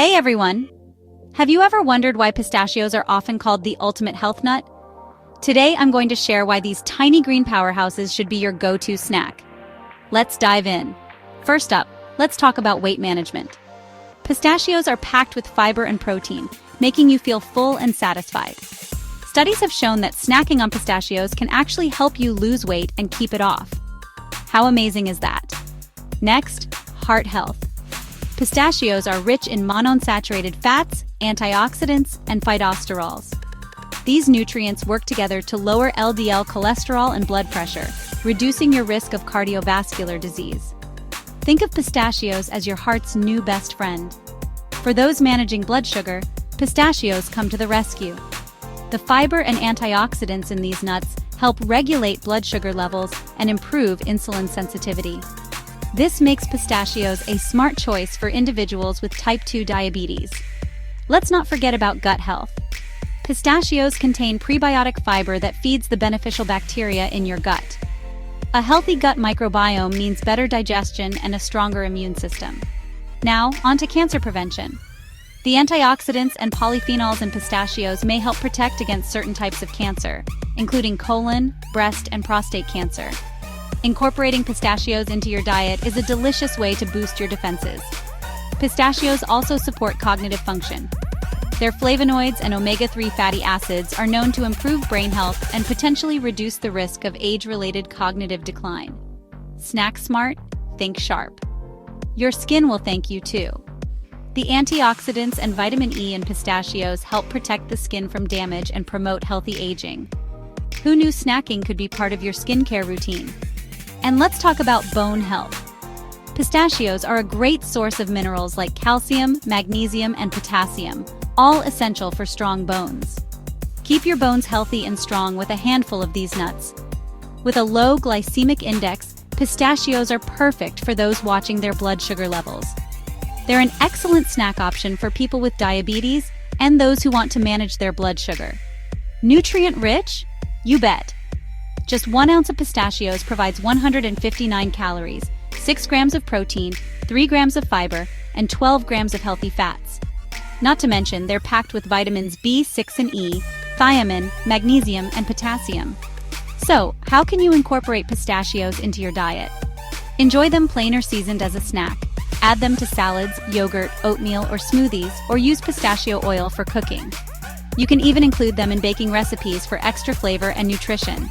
Hey everyone! Have you ever wondered why pistachios are often called the ultimate health nut? Today I'm going to share why these tiny green powerhouses should be your go-to snack. Let's dive in. First up, let's talk about weight management. Pistachios are packed with fiber and protein, making you feel full and satisfied. Studies have shown that snacking on pistachios can actually help you lose weight and keep it off. How amazing is that? Next, heart health. Pistachios are rich in monounsaturated fats, antioxidants, and phytosterols. These nutrients work together to lower LDL cholesterol and blood pressure, reducing your risk of cardiovascular disease. Think of pistachios as your heart's new best friend. For those managing blood sugar, pistachios come to the rescue. The fiber and antioxidants in these nuts help regulate blood sugar levels and improve insulin sensitivity. This makes pistachios a smart choice for individuals with type 2 diabetes. Let's not forget about gut health. Pistachios contain prebiotic fiber that feeds the beneficial bacteria in your gut. A healthy gut microbiome means better digestion and a stronger immune system. Now, on to cancer prevention. The antioxidants and polyphenols in pistachios may help protect against certain types of cancer, including colon, breast, and prostate cancer. Incorporating pistachios into your diet is a delicious way to boost your defenses. Pistachios also support cognitive function. Their flavonoids and omega-3 fatty acids are known to improve brain health and potentially reduce the risk of age-related cognitive decline. Snack smart, think sharp. Your skin will thank you too. The antioxidants and vitamin E in pistachios help protect the skin from damage and promote healthy aging. Who knew snacking could be part of your skincare routine? And let's talk about bone health. Pistachios are a great source of minerals like calcium, magnesium, and potassium, all essential for strong bones. Keep your bones healthy and strong with a handful of these nuts. With a low glycemic index, pistachios are perfect for those watching their blood sugar levels. They're an excellent snack option for people with diabetes and those who want to manage their blood sugar. Nutrient-rich? You bet. Just 1 ounce of pistachios provides 159 calories, 6 grams of protein, 3 grams of fiber, and 12 grams of healthy fats. Not to mention, they're packed with vitamins B, 6, and E, thiamine, magnesium, and potassium. So, how can you incorporate pistachios into your diet? Enjoy them plain or seasoned as a snack. Add them to salads, yogurt, oatmeal, or smoothies, or use pistachio oil for cooking. You can even include them in baking recipes for extra flavor and nutrition.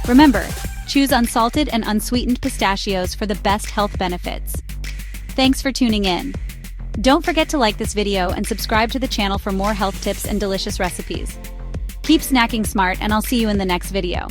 Remember, choose unsalted and unsweetened pistachios for the best health benefits. Thanks for tuning in. Don't forget to like this video and subscribe to the channel for more health tips and delicious recipes. Keep snacking smart, and I'll see you in the next video.